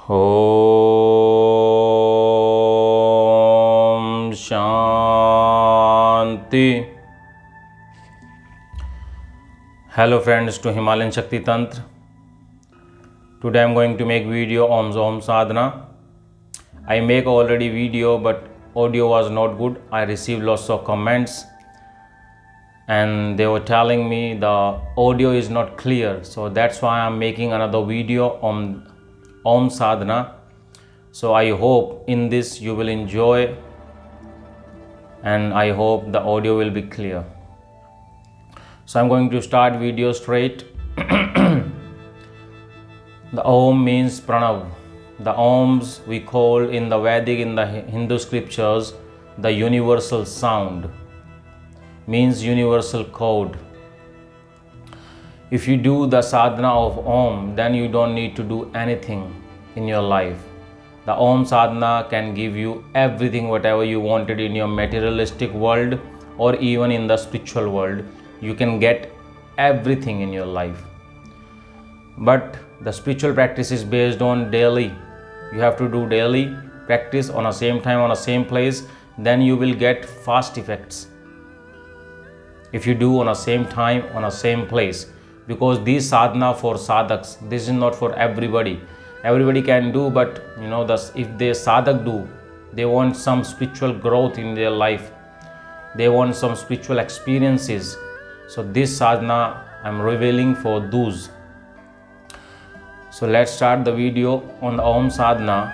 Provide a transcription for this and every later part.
Om Shanti. Hello friends to Himalayan Shakti Tantra. Today I am going to make video on Om Sadhana. I make already video but audio was not good. I received lots of comments and they were telling me the audio is not clear. So that's why I am making another video on Om Sadhana. So I hope in this you will enjoy and I hope the audio will be clear. So I'm going to start video straight. The Om means Pranav. The Oms we call in the Vedic, in the Hindu scriptures, the universal sound, means universal code. If you do the sadhana of Om, then you don't need to do anything in your life. The Om sadhana can give you everything, whatever you wanted in your materialistic world or even in the spiritual world. You can get everything in your life. But the spiritual practice is based on daily. You have to do daily practice on the same time, on the same place, then you will get fast effects. If you do on the same time, on the same place, because these sadhana for sadhaks, this is not for everybody. Everybody can do, but if they sadhak do, they want some spiritual growth in their life. They want some spiritual experiences. So this sadhana I am revealing for those. So let's start the video on the Om sadhana.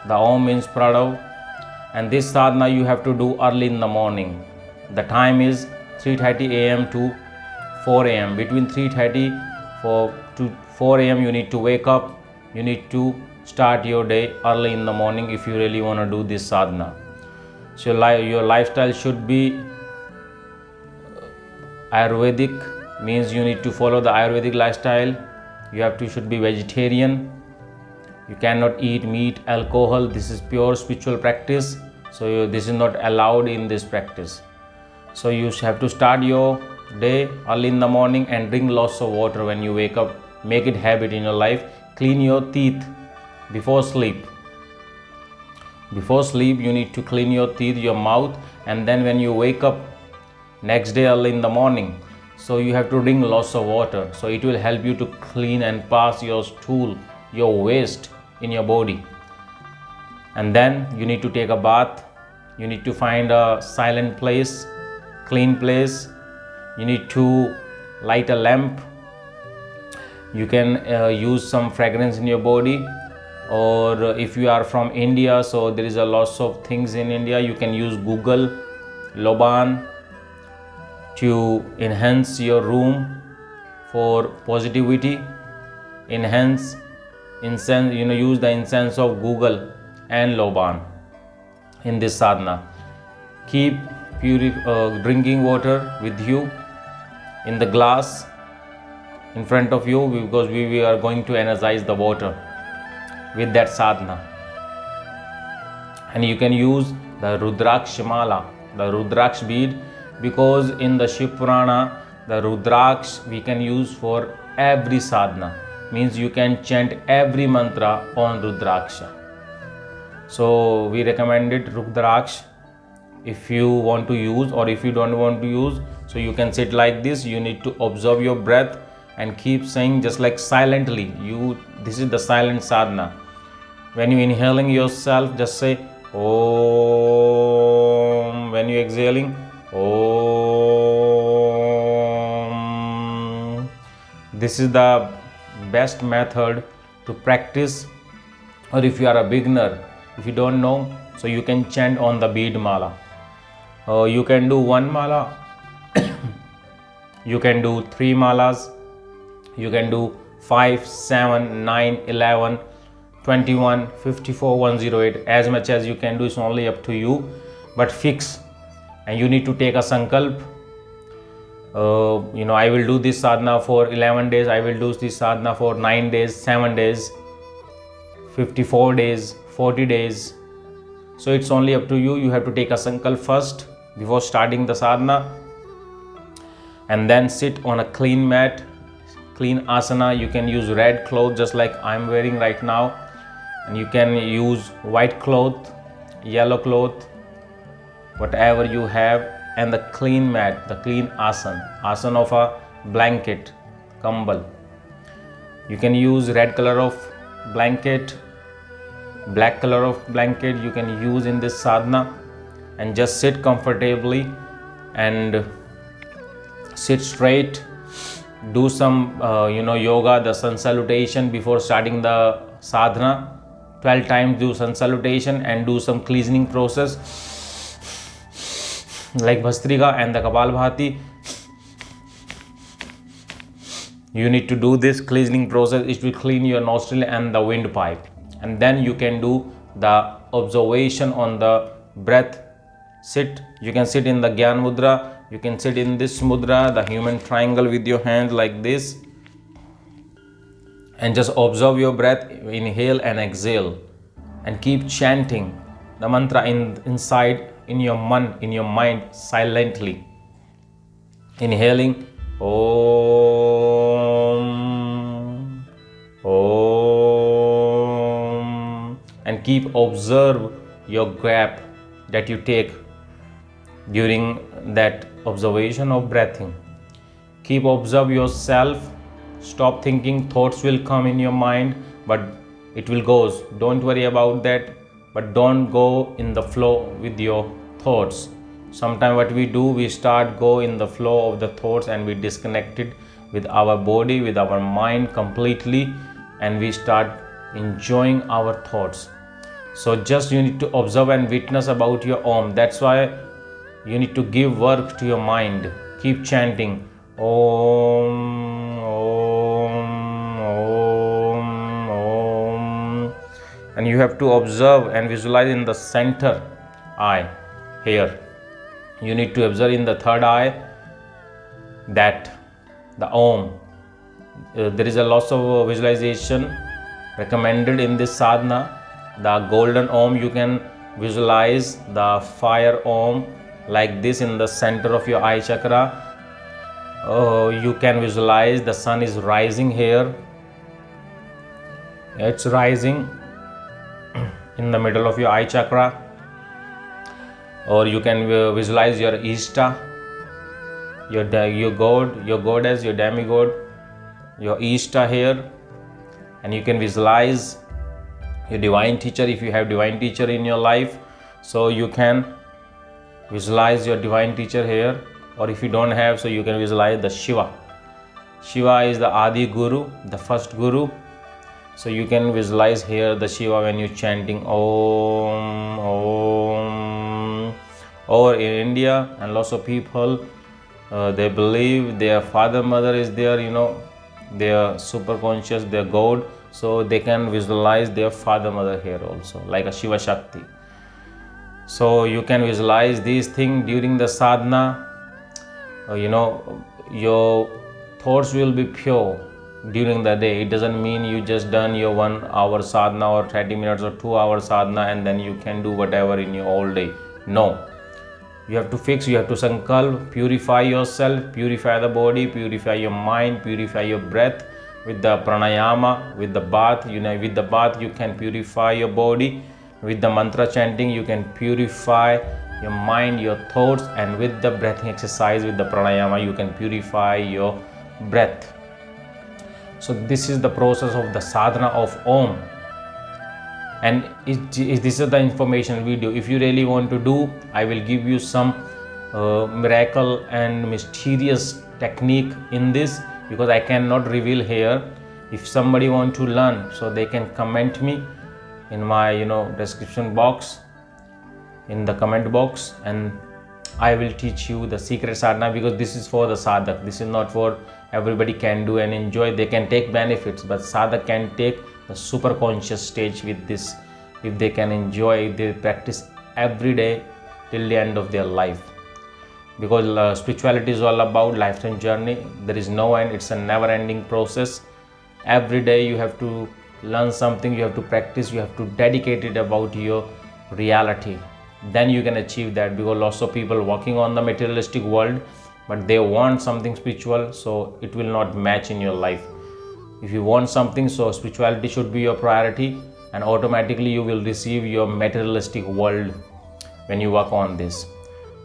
The Om means Pranav, and this sadhana you have to do early in the morning. The time is 3:30 a.m. to 4 a.m. Between 3:30 to 4 a.m. you need to wake up. You need to start your day early in the morning if you really want to do this sadhana. So your lifestyle should be Ayurvedic, means you need to follow the Ayurvedic lifestyle. You should be vegetarian. You cannot eat meat, alcohol. This is pure spiritual practice. So this is not allowed in this practice. So you have to start your day early in the morning and drink lots of water when you wake up. Make it habit in your life. Clean your teeth before sleep. Before sleep you need to clean your teeth, your mouth, and then when you wake up next day early in the morning, so you have to drink lots of water. So it will help you to clean and pass your stool, your waste in your body. And then you need to take a bath. You need to find a silent place, clean place. You need to light a lamp. You can use some fragrance in your body, or if you are from India, so there is a lots of things in India. You can use Google, Loban to enhance your room for positivity. Enhance incense, use the incense of Google and Loban in this sadhana. Keep drinking water with you in the glass in front of you, because we are going to energize the water with that sadhana. And you can use the Rudraksh mala, the Rudraksh bead, because in the Shiv Purana the Rudraksh we can use for every sadhana, means you can chant every mantra on Rudraksha. So we recommended Rudraksh if you want to use, or if you don't want to use, so you can sit like this. You need to observe your breath and keep saying just like silently. This is the silent sadhana. When you inhaling yourself, just say Om. When you exhaling, Om. This is the best method to practice. Or if you are a beginner, if you don't know, so you can chant on the bead mala. You can do one mala. You can do 3 malas. You can do 5, 7, 9, 11, 21, 54, 108. As much as you can do, it's only up to you. But fix. And you need to take a sankalp. I will do this sadhana for 11 days. I will do this sadhana for 9 days, 7 days, 54 days, 40 days. So it's only up to you. You have to take a sankalp first before starting the sadhana. And then sit on a clean mat, clean asana. You can use red cloth just like I'm wearing right now. And you can use white cloth, yellow cloth, whatever you have, and the clean mat, the clean asan of a blanket, kambal. You can use red color of blanket, black color of blanket you can use in this sadhana, and just sit comfortably and sit straight. Do some yoga, the sun salutation before starting the sadhana. 12 times do sun salutation and do some cleansing process like Bhastrika and the Kapalbhati. You need to do this cleansing process. It will clean your nostril and the windpipe. And then you can do the observation on the breath. Sit. You can sit in the Gyan Mudra. You can sit in this mudra, the human triangle, with your hands like this. And just observe your breath. Inhale and exhale. And keep chanting the mantra inside in your mind silently. Inhaling Om, Om, and keep observe your gap that you take during that observation of breathing. Keep observe yourself. Stop thinking. Thoughts will come in your mind, but it will goes. Don't worry about that, but don't go in the flow with your thoughts. Sometimes what we do, we start go in the flow of the thoughts and we disconnected with our body, with our mind completely, and we start enjoying our thoughts. So just you need to observe and witness about your Om. That's why you need to give work to your mind. Keep chanting Om, Om, Om, Om, and you have to observe and visualize in the center eye here. You need to observe in the third eye that the Om. There is a lot of visualization recommended in this sadhana. The golden Om, you can visualize the fire Om like this in the center of your eye chakra. You can visualize the sun is rising here. It's rising in the middle of your eye chakra. Or you can visualize your Ishta, your God, your goddess, your demigod, your Ishta here. And you can visualize your divine teacher if you have divine teacher in your life. So you can visualize your divine teacher here. Or if you don't have, so you can visualize the Shiva. Shiva is the Adi Guru, the first Guru. So you can visualize here the Shiva when you're chanting Om, Om. Or in India, and lots of people, they believe their father, mother is there, their super conscious, their God. So they can visualize their father, mother here also, like a Shiva Shakti. So you can visualize these things during the sadhana. Your thoughts will be pure during the day. It doesn't mean you just done your 1 hour sadhana or 30 minutes or 2 hour sadhana and then you can do whatever in your whole day. No. You have to fix, you have to sankalp, purify yourself, purify the body, purify your mind, purify your breath with the pranayama, with the bath. With the bath you can purify your body. With the mantra chanting you can purify your mind, your thoughts, and with the breathing exercise, with the pranayama, you can purify your breath. So this is the process of the sadhana of Om. And this is the information video. If you really want to do, I will give you some miracle and mysterious technique in this, because I cannot reveal here. If somebody want to learn, so they can comment me in my description box, in the comment box, and I will teach you the secret sadhana, because this is for the sadhak. This is not for everybody can do and enjoy. They can take benefits, but sadhak can take the super conscious stage with this if they can enjoy, if they practice every day till the end of their life. Because spirituality is all about lifetime journey. There is no end. It's a never ending process. Every day you have to learn something, you have to practice, you have to dedicate it about your reality. Then you can achieve that, because lots of people walking on the materialistic world, but they want something spiritual, so it will not match in your life. If you want something, so spirituality should be your priority. and automatically you will receive your materialistic world when you work on this.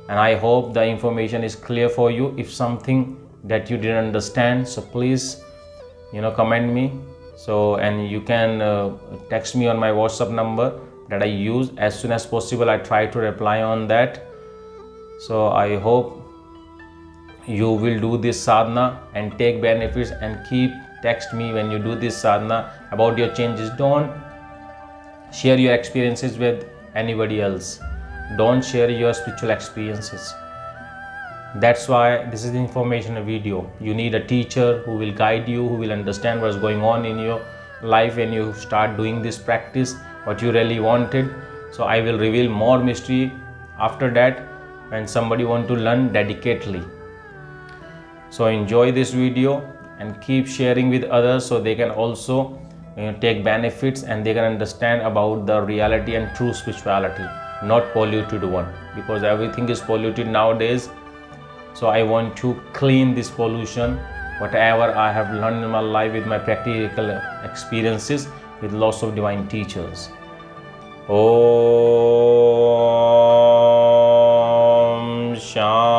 And I hope the information is clear for you. If something that you didn't understand, so please comment me. So, and you can text me on my WhatsApp number that I use. As soon as possible I try to reply on that. So I hope you will do this sadhana and take benefits, and keep text me when you do this sadhana about your changes. Don't share your experiences with anybody else. Don't share your spiritual experiences. That's why this is the information video. You need a teacher who will guide you, who will understand what's going on in your life when you start doing this practice, what you really wanted. So I will reveal more mystery after that when somebody want to learn dedicatedly. So enjoy this video and keep sharing with others, so they can also take benefits and they can understand about the reality and true spirituality, not polluted one, because everything is polluted nowadays. So I want to clean this pollution, whatever I have learned in my life with my practical experiences with lots of divine teachers. Om Shanti.